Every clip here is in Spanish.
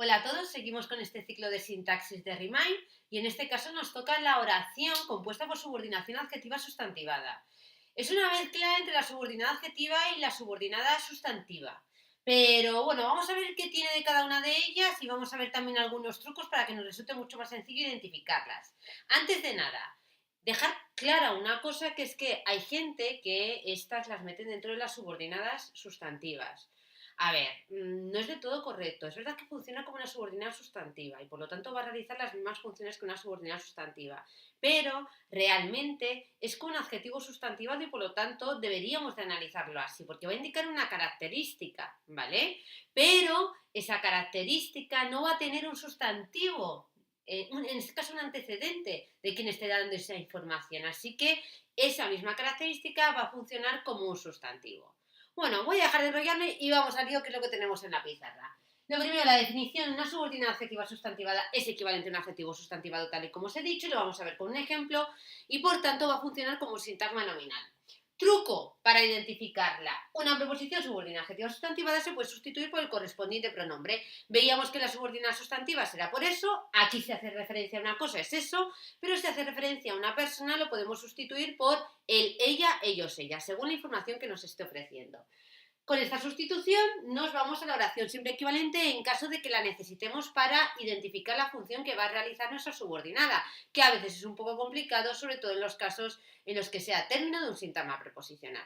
Hola a todos, seguimos con este ciclo de sintaxis de Remind y en este caso nos toca la oración compuesta por subordinación adjetiva sustantivada. Es una mezcla entre la subordinada adjetiva y la subordinada sustantiva. Pero bueno, vamos a ver qué tiene de cada una de ellas y vamos a ver también algunos trucos para que nos resulte mucho más sencillo identificarlas. Antes de nada, dejar clara una cosa, que es que hay gente que estas las meten dentro de las subordinadas sustantivas. A ver, no es de todo correcto. Es verdad que funciona como una subordinada sustantiva y por lo tanto va a realizar las mismas funciones que una subordinada sustantiva, pero realmente es con un adjetivo sustantivado y por lo tanto deberíamos de analizarlo así, porque va a indicar una característica, ¿vale? Pero esa característica no va a tener un sustantivo, en este caso un antecedente de quien esté dando esa información, así que esa misma característica va a funcionar como un sustantivo. Bueno, voy a dejar de enrollarme y vamos al lío, que es lo que tenemos en la pizarra. Lo primero, la definición. Una subordinada adjetiva sustantivada es equivalente a un adjetivo sustantivado tal y como os he dicho, y lo vamos a ver con un ejemplo, y por tanto va a funcionar como sintagma nominal. Truco para identificarla. Una preposición subordinada adjetiva sustantivada se puede sustituir por el correspondiente pronombre. Veíamos que la subordinada sustantiva será por eso, aquí se hace referencia a una cosa, es eso, pero si hace referencia a una persona lo podemos sustituir por el, ella, ellos, ella, según la información que nos esté ofreciendo. Con esta sustitución nos vamos a la oración simple equivalente en caso de que la necesitemos para identificar la función que va a realizar nuestra subordinada, que a veces es un poco complicado, sobre todo en los casos en los que sea término de un sintagma preposicional.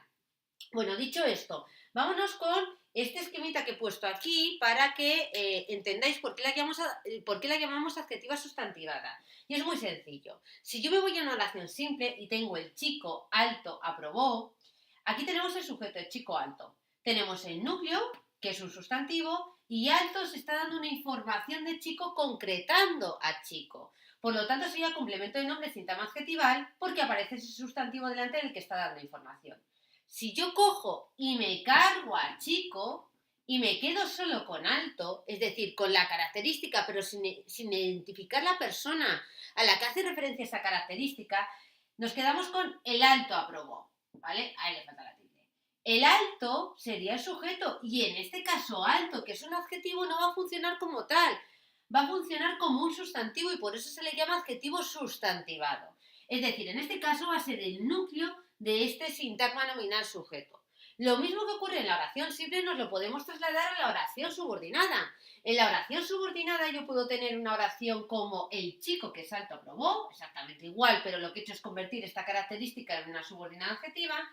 Bueno, dicho esto, vámonos con este esquemita que he puesto aquí para que entendáis por qué la llamamos adjetiva sustantivada. Y es muy sencillo. Si yo me voy a una oración simple y tengo el chico alto aprobó, aquí tenemos el sujeto, el chico alto. Tenemos el núcleo, que es un sustantivo, y alto se está dando una información de chico concretando a chico. Por lo tanto, sería complemento de nombre sintagma adjetival porque aparece ese sustantivo delante del que está dando información. Si yo cojo y me cargo a chico y me quedo solo con alto, es decir, con la característica, pero sin identificar la persona a la que hace referencia esa característica, nos quedamos con el alto aprobó, ¿vale? Ahí le falta la tilde. El alto sería el sujeto y en este caso alto, que es un adjetivo, no va a funcionar como tal, va a funcionar como un sustantivo y por eso se le llama adjetivo sustantivado. Es decir, en este caso va a ser el núcleo de este sintagma nominal sujeto. Lo mismo que ocurre en la oración simple nos lo podemos trasladar a la oración subordinada. En la oración subordinada yo puedo tener una oración como el chico que es alto aprobó, exactamente igual, pero lo que he hecho es convertir esta característica en una subordinada adjetiva,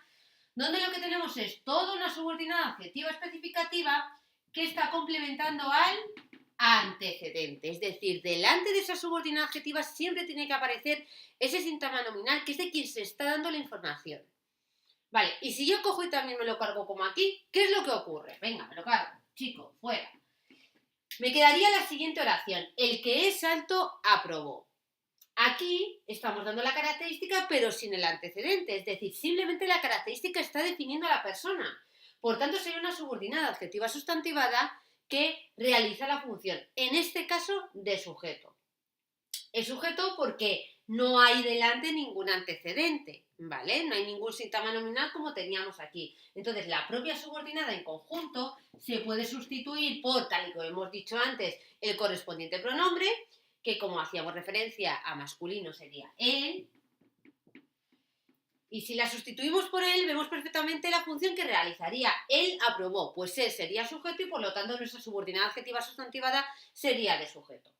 donde lo que tenemos es toda una subordinada adjetiva especificativa que está complementando al antecedente, es decir, delante de esa subordinada adjetiva siempre tiene que aparecer ese sintagma nominal que es de quien se está dando la información. Vale, y si yo cojo y también me lo cargo como aquí, ¿qué es lo que ocurre? Venga, me lo cargo, chico, fuera. Me quedaría la siguiente oración, el que es alto aprobó. Aquí estamos dando la característica pero sin el antecedente, es decir, simplemente la característica está definiendo a la persona. Por tanto, sería una subordinada adjetiva sustantivada que realiza la función, en este caso, de sujeto. Es sujeto porque no hay delante ningún antecedente, ¿vale? No hay ningún sintagma nominal como teníamos aquí. Entonces, la propia subordinada en conjunto se puede sustituir por, tal y como hemos dicho antes, el correspondiente pronombre, que como hacíamos referencia a masculino sería él, y si la sustituimos por él, vemos perfectamente la función que realizaría. Él aprobó, pues él sería sujeto y por lo tanto nuestra subordinada adjetiva sustantivada sería de sujeto.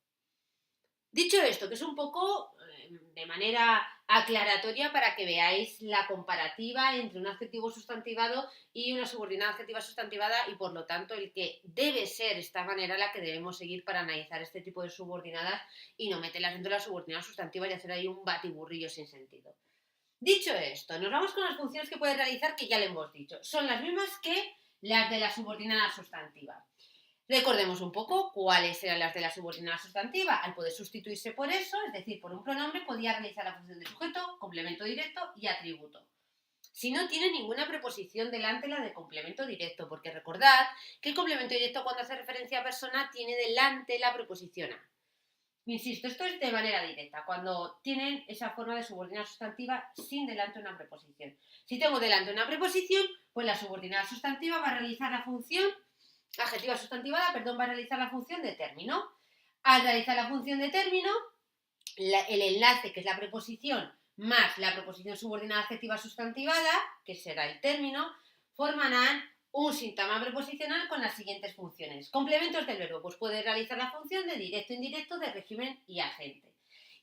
Dicho esto, que es un poco de manera aclaratoria para que veáis la comparativa entre un adjetivo sustantivado y una subordinada adjetiva sustantivada y por lo tanto el que debe ser esta manera la que debemos seguir para analizar este tipo de subordinadas y no meterlas dentro de la subordinada sustantiva y hacer ahí un batiburrillo sin sentido. Dicho esto, nos vamos con las funciones que puede realizar, que ya le hemos dicho. Son las mismas que las de la subordinada sustantiva. Recordemos un poco cuáles eran las de la subordinada sustantiva. Al poder sustituirse por eso, es decir, por un pronombre, podía realizar la función de sujeto, complemento directo y atributo. Si no tiene ninguna preposición delante la de complemento directo, porque recordad que el complemento directo cuando hace referencia a persona tiene delante la preposición a. Insisto, esto es de manera directa, cuando tienen esa forma de subordinada sustantiva sin delante una preposición. Si tengo delante una preposición, pues la subordinada sustantiva va a realizar la función, adjetiva sustantivada, va a realizar la función de término. Al realizar la función de término, el enlace, que es la preposición, más la preposición subordinada adjetiva sustantivada, que será el término, formarán un sintagma preposicional con las siguientes funciones. Complementos del verbo, pues puede realizar la función de directo, indirecto, de régimen y agente.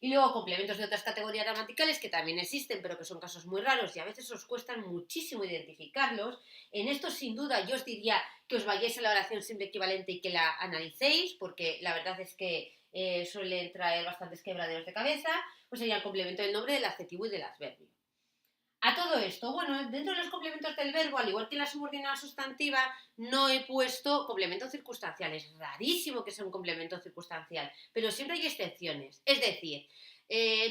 Y luego complementos de otras categorías gramaticales que también existen, pero que son casos muy raros y a veces os cuestan muchísimo identificarlos. En esto, sin duda, yo os diría que os vayáis a la oración simple equivalente y que la analicéis, porque la verdad es que suelen traer bastantes quebraderos de cabeza. Pues sería el complemento del nombre, del adjetivo y del adverbio. A todo esto, bueno, dentro de los complementos del verbo, al igual que en la subordinada sustantiva, no he puesto complemento circunstancial. Es rarísimo que sea un complemento circunstancial, pero siempre hay excepciones. Es decir,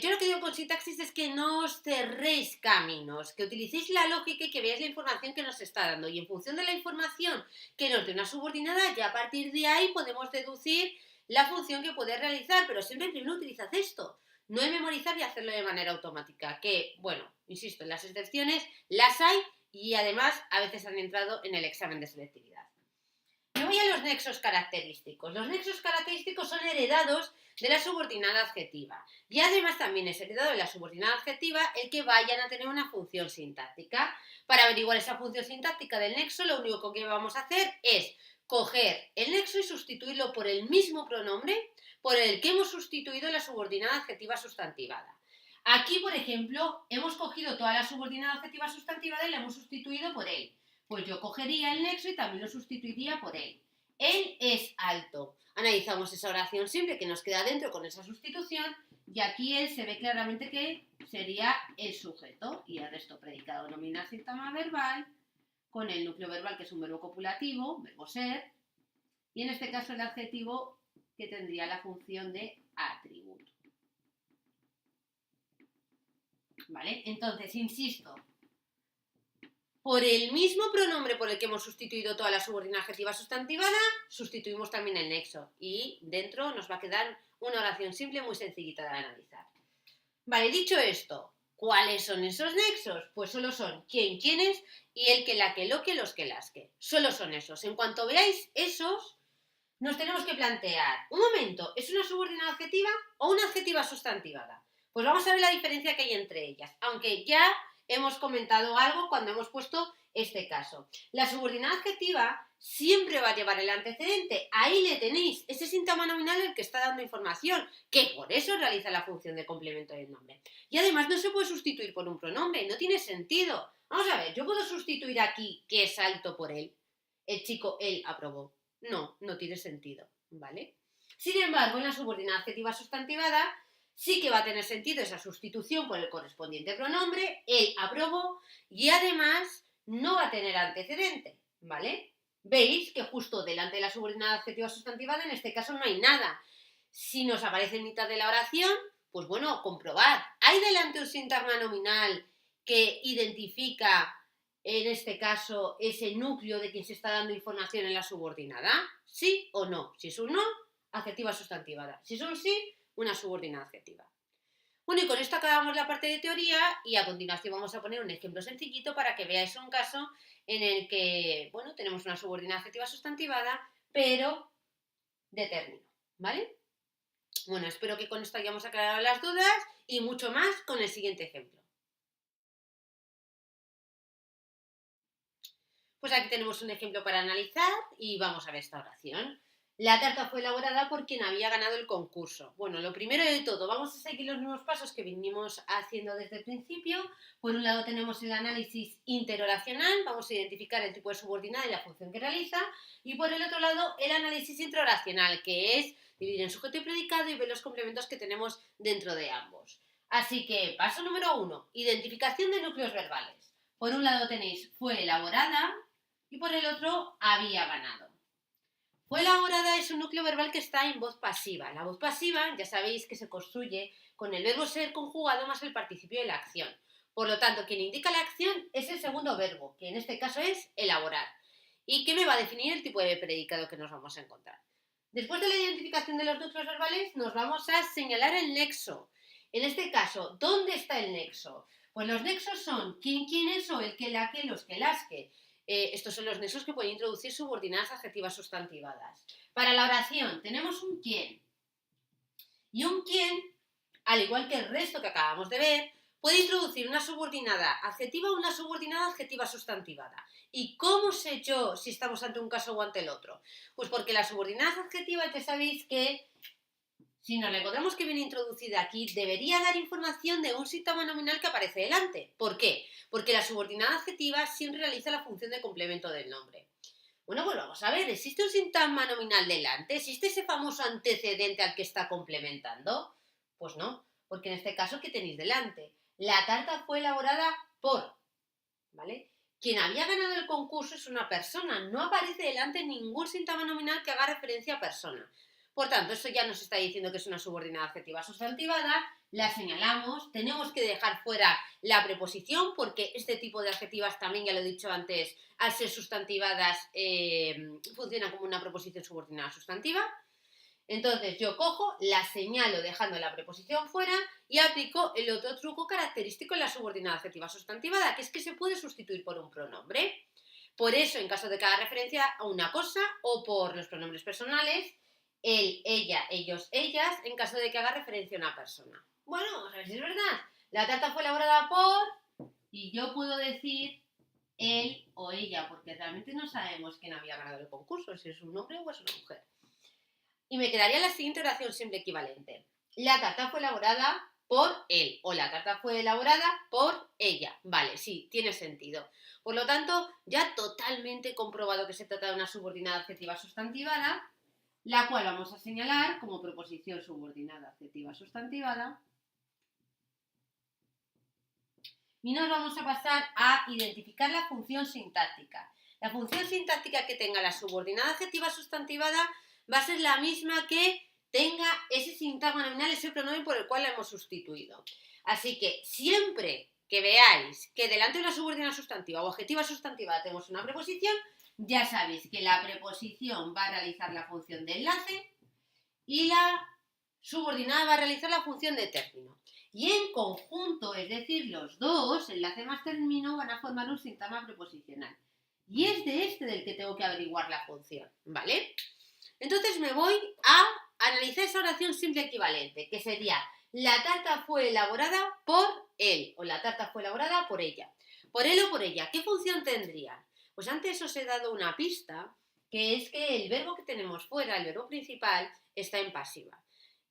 yo lo que digo con sintaxis es que no os cerréis caminos, que utilicéis la lógica y que veáis la información que nos está dando. Y en función de la información que nos dé una subordinada, ya a partir de ahí podemos deducir la función que puede realizar, pero siempre primero utilizad esto. No es memorizar y hacerlo de manera automática, que, bueno, insisto, en las excepciones las hay y además a veces han entrado en el examen de selectividad. Me voy a los nexos característicos. Los nexos característicos son heredados de la subordinada adjetiva y además también es heredado de la subordinada adjetiva el que vayan a tener una función sintáctica. Para averiguar esa función sintáctica del nexo, lo único que vamos a hacer es coger el nexo y sustituirlo por el mismo pronombre por el que hemos sustituido la subordinada adjetiva sustantivada. Aquí, por ejemplo, hemos cogido toda la subordinada adjetiva sustantivada y la hemos sustituido por él. Pues yo cogería el nexo y también lo sustituiría por él. Él es alto. Analizamos esa oración simple que nos queda dentro con esa sustitución y aquí él se ve claramente que sería el sujeto y el resto predicado nominal sintagma verbal con el núcleo verbal que es un verbo copulativo, verbo ser, y en este caso el adjetivo que tendría la función de atributo. ¿Vale? Entonces, insisto, por el mismo pronombre por el que hemos sustituido toda la subordinada adjetiva sustantivada, sustituimos también el nexo y dentro nos va a quedar una oración simple muy sencillita de analizar. Vale, dicho esto, ¿cuáles son esos nexos? Pues solo son quién, quiénes y el que, la que, lo que, los que, las que. Solo son esos. En cuanto veáis esos, nos tenemos que plantear, un momento, ¿es una subordinada adjetiva o una adjetiva sustantivada? Pues vamos a ver la diferencia que hay entre ellas, aunque ya hemos comentado algo cuando hemos puesto este caso. La subordinada adjetiva siempre va a llevar el antecedente, ahí le tenéis, ese sintagma nominal el que está dando información, que por eso realiza la función de complemento del nombre. Y además no se puede sustituir por un pronombre, no tiene sentido. Vamos a ver, yo puedo sustituir aquí que es alto por él, el chico, él aprobó. No, no tiene sentido, ¿vale? Sin embargo, en la subordinada adjetiva sustantivada sí que va a tener sentido esa sustitución por el correspondiente pronombre, él aprobó, y además no va a tener antecedente, ¿vale? Veis que justo delante de la subordinada adjetiva sustantivada en este caso no hay nada. Si nos aparece en mitad de la oración, pues bueno, comprobad. ¿Hay delante un sintagma nominal que identifica en este caso ese núcleo de quien se está dando información en la subordinada? ¿Sí o no? Si es un no, adjetiva sustantivada. Si es un sí, una subordinada adjetiva. Bueno, y con esto acabamos la parte de teoría y a continuación vamos a poner un ejemplo sencillito para que veáis un caso en el que, bueno, tenemos una subordinada adjetiva sustantivada, pero de término, ¿vale? Bueno, espero que con esto hayamos aclarado las dudas y mucho más con el siguiente ejemplo. Pues aquí tenemos un ejemplo para analizar y vamos a ver esta oración. La carta fue elaborada por quien había ganado el concurso. Bueno, lo primero de todo, vamos a seguir los mismos pasos que vinimos haciendo desde el principio. Por un lado tenemos el análisis interoracional, vamos a identificar el tipo de subordinada y la función que realiza. Y por el otro lado, el análisis intraoracional, que es dividir en sujeto y predicado y ver los complementos que tenemos dentro de ambos. Así que, paso número 1, identificación de núcleos verbales. Por un lado tenéis fue elaborada y por el otro había ganado. Fue elaborada es un núcleo verbal que está en voz pasiva. La voz pasiva ya sabéis que se construye con el verbo ser conjugado más el participio de la acción. Por lo tanto, quien indica la acción es el segundo verbo, que en este caso es elaborar. ¿Y qué me va a definir el tipo de predicado que nos vamos a encontrar? Después de la identificación de los núcleos verbales, nos vamos a señalar el nexo. En este caso, ¿dónde está el nexo? Pues los nexos son quién, quiénes o el que, la que, los que, las que. Estos son los nexos que pueden introducir subordinadas adjetivas sustantivadas. Para la oración tenemos un quién. Y un quién, al igual que el resto que acabamos de ver, puede introducir una subordinada adjetiva o una subordinada adjetiva sustantivada. ¿Y cómo sé yo si estamos ante un caso o ante el otro? Pues porque las subordinadas adjetivas ya sabéis que si nos la encontramos que viene introducida aquí, debería dar información de un síntoma nominal que aparece delante. ¿Por qué? Porque la subordinada adjetiva siempre realiza la función de complemento del nombre. Bueno, pues vamos a ver, ¿existe un síntoma nominal delante? ¿Existe ese famoso antecedente al que está complementando? Pues no, porque en este caso, ¿qué tenéis delante? La tarta fue elaborada por, ¿vale? Quien había ganado el concurso es una persona, no aparece delante ningún síntoma nominal que haga referencia a persona. Por tanto, esto ya nos está diciendo que es una subordinada adjetiva sustantivada, la señalamos, tenemos que dejar fuera la preposición porque este tipo de adjetivas también, ya lo he dicho antes, al ser sustantivadas funcionan como una preposición subordinada sustantiva. Entonces yo cojo, la señalo dejando la preposición fuera y aplico el otro truco característico en la subordinada adjetiva sustantivada, que es que se puede sustituir por un pronombre. Por eso, en caso de que haga referencia a una cosa o por los pronombres personales, él, ella, ellos, ellas, en caso de que haga referencia a una persona. Bueno, vamos a ver si es verdad. La tarta fue elaborada por... y yo puedo decir él o ella, porque realmente no sabemos quién había ganado el concurso, si es un hombre o es una mujer. Y me quedaría la siguiente oración simple equivalente. La tarta fue elaborada por él o la tarta fue elaborada por ella. Vale, sí, tiene sentido. Por lo tanto, ya totalmente comprobado que se trata de una subordinada adjetiva sustantivada, la cual vamos a señalar como preposición subordinada adjetiva sustantivada. Y nos vamos a pasar a identificar la función sintáctica. La función sintáctica que tenga la subordinada adjetiva sustantivada va a ser la misma que tenga ese sintagma nominal, ese pronombre por el cual la hemos sustituido. Así que siempre que veáis que delante de una subordinada sustantiva o adjetiva sustantiva tenemos una preposición, ya sabéis que la preposición va a realizar la función de enlace y la subordinada va a realizar la función de término. Y en conjunto, es decir, los dos, enlace más término, van a formar un sintagma preposicional. Y es de este del que tengo que averiguar la función, ¿vale? Entonces me voy a analizar esa oración simple equivalente, que sería la tarta fue elaborada por él o la tarta fue elaborada por ella. Por él o por ella, ¿qué función tendría? Pues antes os he dado una pista, que es que el verbo que tenemos fuera, el verbo principal, está en pasiva.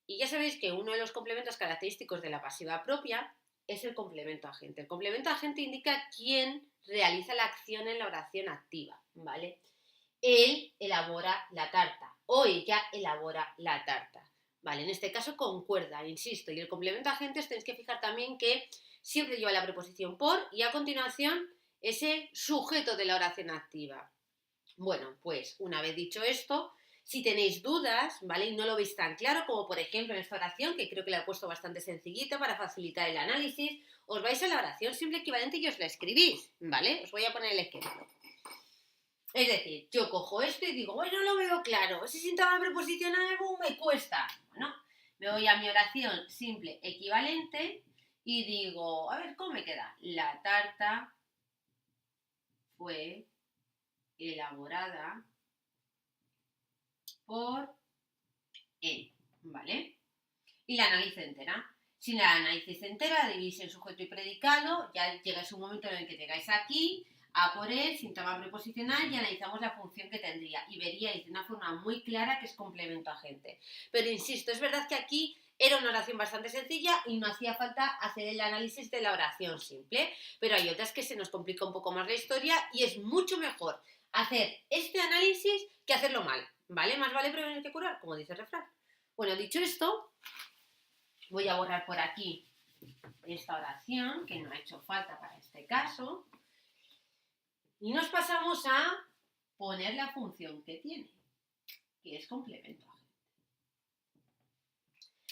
Y ya sabéis que uno de los complementos característicos de la pasiva propia es el complemento agente. El complemento agente indica quién realiza la acción en la oración activa, ¿vale? Él elabora la tarta o ella elabora la tarta, ¿vale? En este caso concuerda, insisto, y el complemento agente os tenéis que fijar también que siempre lleva la preposición por y a continuación ese sujeto de la oración activa. Bueno, pues una vez dicho esto, si tenéis dudas, ¿vale? Y no lo veis tan claro, como por ejemplo en esta oración, que creo que la he puesto bastante sencillita para facilitar el análisis, os vais a la oración simple equivalente y os la escribís, ¿vale? Os voy a poner el ejemplo. Es decir, yo cojo esto y digo, bueno, no lo veo claro, ese síntoma preposicional me cuesta. Bueno, me voy a mi oración simple equivalente y digo, a ver, ¿cómo me queda? La tarta fue elaborada por él, ¿vale? Y la analizo entera. Si la analizáis entera, dividís en sujeto y predicado, ya llegáis un momento en el que llegáis aquí, a por él, síntoma preposicional, y analizamos la función que tendría. Y veríais de una forma muy clara que es complemento agente. Pero insisto, es verdad que aquí era una oración bastante sencilla y no hacía falta hacer el análisis de la oración simple. Pero hay otras que se nos complica un poco más la historia y es mucho mejor hacer este análisis que hacerlo mal, ¿vale? Más vale prevenir que curar, como dice el refrán. Bueno, dicho esto, voy a borrar por aquí esta oración, que no ha hecho falta para este caso. Y nos pasamos a poner la función que tiene, que es complemento agente.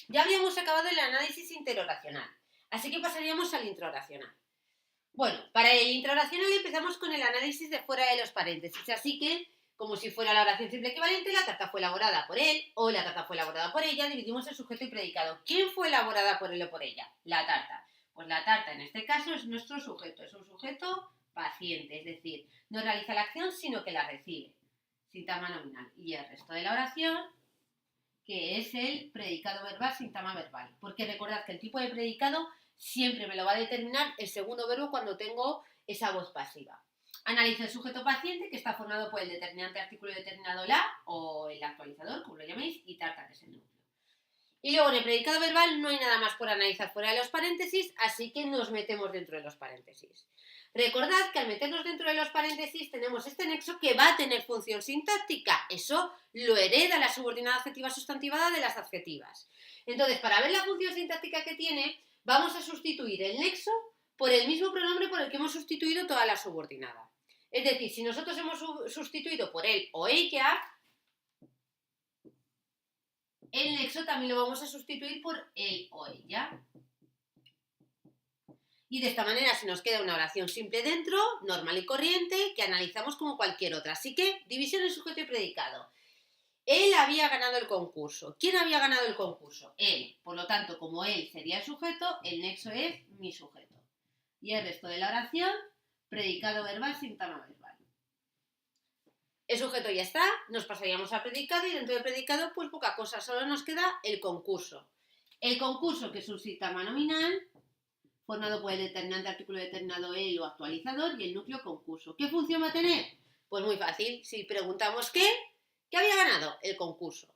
Ya habíamos acabado el análisis interoracional, así que pasaríamos al intraoracional. Bueno, para el intraoracional empezamos con el análisis de fuera de los paréntesis, así que, como si fuera la oración simple equivalente, la tarta fue elaborada por él o la tarta fue elaborada por ella, dividimos el sujeto y predicado. ¿Quién fue elaborada por él o por ella? La tarta. Pues la tarta en este caso es nuestro sujeto, es un sujeto paciente, es decir, no realiza la acción sino que la recibe. Sintagma nominal. Y el resto de la oración, que es el predicado verbal sintagma verbal. Porque recordad que el tipo de predicado siempre me lo va a determinar el segundo verbo cuando tengo esa voz pasiva. Analizo el sujeto paciente, que está formado por el determinante artículo determinado la o el actualizador, como lo llaméis, y tarta, que es el núcleo. Y luego en el predicado verbal no hay nada más por analizar fuera de los paréntesis, así que nos metemos dentro de los paréntesis. Recordad que al meternos dentro de los paréntesis tenemos este nexo que va a tener función sintáctica. Eso lo hereda la subordinada adjetiva sustantivada de las adjetivas. Entonces, para ver la función sintáctica que tiene, vamos a sustituir el nexo por el mismo pronombre por el que hemos sustituido toda la subordinada. Es decir, si nosotros hemos sustituido por él o ella, el nexo también lo vamos a sustituir por él o ella. Y de esta manera se nos queda una oración simple dentro, normal y corriente, que analizamos como cualquier otra. Así que, división en sujeto y predicado. Él había ganado el concurso. ¿Quién había ganado el concurso? Él. Por lo tanto, como él sería el sujeto, el nexo es mi sujeto. Y el resto de la oración, predicado verbal, sintagma verbal. El sujeto ya está, nos pasaríamos al predicado y dentro del predicado, pues poca cosa, solo nos queda el concurso. El concurso, que es un sintagma nominal, formado por el determinante artículo determinado el o actualizador y el núcleo concurso. ¿Qué función va a tener? Pues muy fácil. Si preguntamos ¿qué había ganado? El concurso.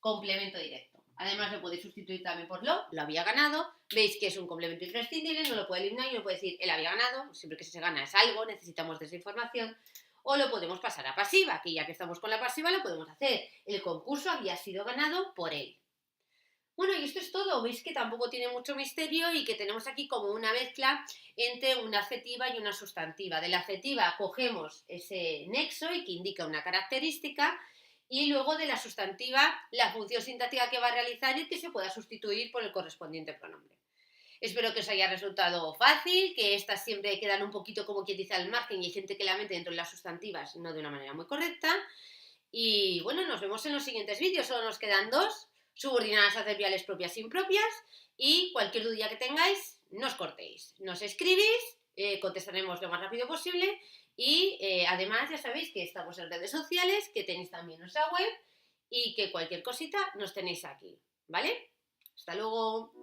Complemento directo. Además lo podéis sustituir también por lo había ganado. Veis que es un complemento imprescindible, no lo puede eliminar y no puede decir él había ganado. Siempre que se gana es algo, necesitamos de esa información. O lo podemos pasar a pasiva, que ya que estamos con la pasiva lo podemos hacer. El concurso había sido ganado por él. Bueno, y esto es todo. Veis que tampoco tiene mucho misterio y que tenemos aquí como una mezcla entre una adjetiva y una sustantiva. De la adjetiva cogemos ese nexo y que indica una característica y luego de la sustantiva la función sintáctica que va a realizar y que se pueda sustituir por el correspondiente pronombre. Espero que os haya resultado fácil, que estas siempre quedan un poquito como quien dice al margen y hay gente que la mete dentro de las sustantivas, no de una manera muy correcta. Y bueno, nos vemos en los siguientes vídeos. Solo nos quedan dos. Subordinadas adverbiales propias e impropias y cualquier duda que tengáis, no os cortéis. Nos escribís, contestaremos lo más rápido posible y además ya sabéis que estamos en redes sociales, que tenéis también nuestra web y que cualquier cosita nos tenéis aquí, ¿vale? Hasta luego.